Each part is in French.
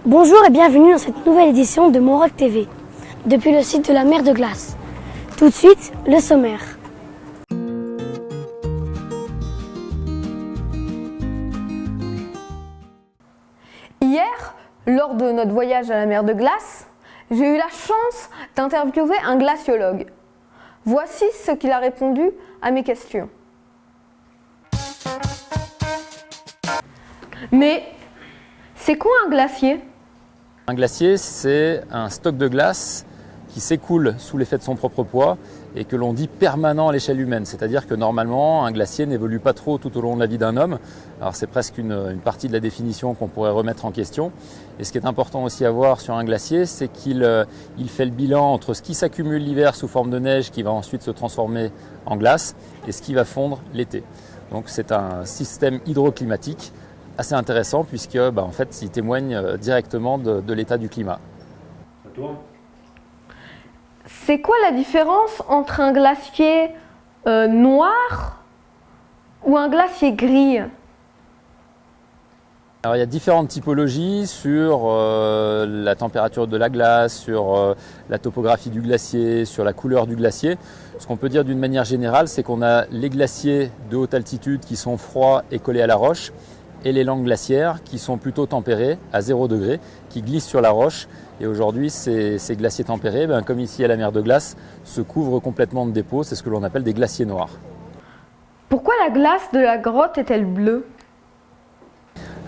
Bonjour et bienvenue dans cette nouvelle édition de Monroc TV, depuis le site de la mer de glace. Tout de suite, le sommaire. Hier, lors de notre voyage à la mer de glace, j'ai eu la chance d'interviewer un glaciologue. Voici ce qu'il a répondu à mes questions. Mais c'est quoi un glacier ? Un glacier, c'est un stock de glace qui s'écoule sous l'effet de son propre poids et que l'on dit permanent à l'échelle humaine. C'est-à-dire que normalement, un glacier n'évolue pas trop tout au long de la vie d'un homme. Alors c'est presque une partie de la définition qu'on pourrait remettre en question. Et ce qui est important aussi à voir sur un glacier, c'est qu'il fait le bilan entre ce qui s'accumule l'hiver sous forme de neige qui va ensuite se transformer en glace et ce qui va fondre l'été. Donc c'est un système hydroclimatique assez intéressant puisque en fait, il témoigne directement de l'état du climat. C'est quoi la différence entre un glacier noir ou un glacier gris ? Alors, il y a différentes typologies sur la température de la glace, sur la topographie du glacier, sur la couleur du glacier. Ce qu'on peut dire d'une manière générale, c'est qu'on a les glaciers de haute altitude qui sont froids et collés à la roche, et les langues glaciaires qui sont plutôt tempérées à 0 degré, qui glissent sur la roche. Et aujourd'hui, ces glaciers tempérés, comme ici à la mer de glace, se couvrent complètement de dépôts. C'est ce que l'on appelle des glaciers noirs. Pourquoi la glace de la grotte est-elle bleue ?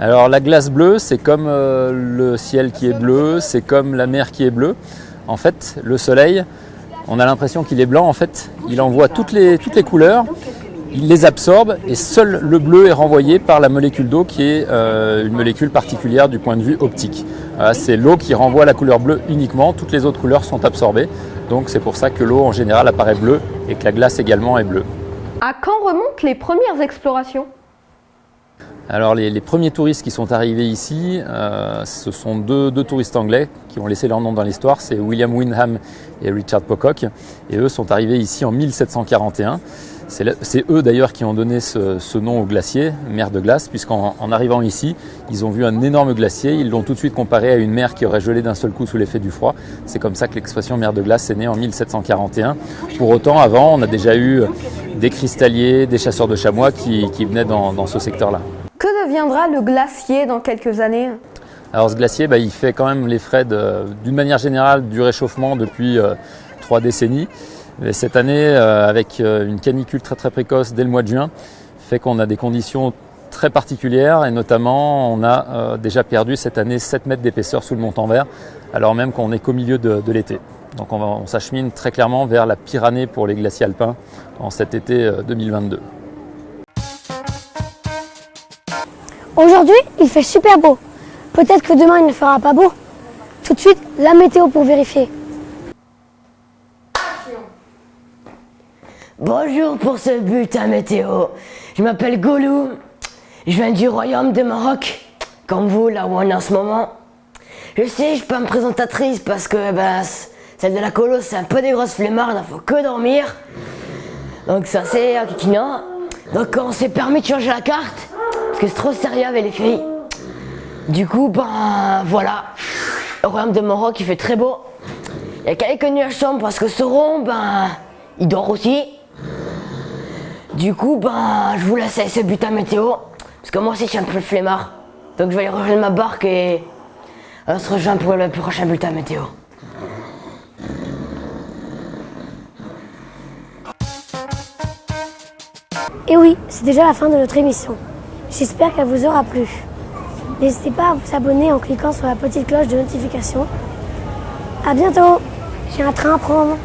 Alors la glace bleue, c'est comme le ciel qui est bleu, c'est comme la mer qui est bleue. En fait, le soleil, on a l'impression qu'il est blanc. En fait, il envoie toutes les couleurs. Il les absorbe et seul le bleu est renvoyé par la molécule d'eau qui est une molécule particulière du point de vue optique. Voilà, c'est l'eau qui renvoie la couleur bleue uniquement, toutes les autres couleurs sont absorbées. Donc c'est pour ça que l'eau en général apparaît bleue et que la glace également est bleue. À quand remontent les premières explorations ? Alors les premiers touristes qui sont arrivés ici, ce sont deux touristes anglais qui ont laissé leur nom dans l'histoire, c'est William Windham et Richard Pocock. Et eux sont arrivés ici en 1741. C'est eux d'ailleurs qui ont donné ce nom au glacier, mer de glace, puisqu'en arrivant ici, ils ont vu un énorme glacier, ils l'ont tout de suite comparé à une mer qui aurait gelé d'un seul coup sous l'effet du froid. C'est comme ça que l'expression mer de glace est née en 1741. Pour autant, avant, on a déjà eu des cristalliers, des chasseurs de chamois qui venaient dans ce secteur-là. Que deviendra le glacier dans quelques années ? Alors ce glacier, il fait quand même les frais d'une manière générale du réchauffement depuis 3 décennies. Mais cette année, avec une canicule très précoce dès le mois de juin, fait qu'on a des conditions très particulières et notamment on a déjà perdu cette année 7 mètres d'épaisseur sous le montant vert alors même qu'on est qu'au milieu de l'été. Donc on s'achemine très clairement vers la pire année pour les glaciers alpins en cet été 2022. Aujourd'hui, il fait super beau. Peut-être que demain, il ne fera pas beau. Tout de suite, la météo pour vérifier. Bonjour pour ce bulletin météo. Je m'appelle Gollou. Je viens du royaume de Maroc, comme vous, là où on est en ce moment. Je sais, je suis pas une présentatrice parce que celle de la colo, c'est un peu des grosses flemmardes, il faut que dormir. Donc ça c'est kikinant. Donc on s'est permis de changer la carte, parce que c'est trop sérieux avec les filles. Du coup, voilà. Le royaume de Maroc, il fait très beau. Il y a quelques nuages sombres parce que ce rond, il dort aussi. Du coup, je vous laisse avec ce bulletin météo, parce que moi aussi je suis un peu flemmard. Donc je vais aller rejoindre ma barque et on se rejoint pour le prochain bulletin météo. Et oui, c'est déjà la fin de notre émission. J'espère qu'elle vous aura plu. N'hésitez pas à vous abonner en cliquant sur la petite cloche de notification. A bientôt, j'ai un train à prendre.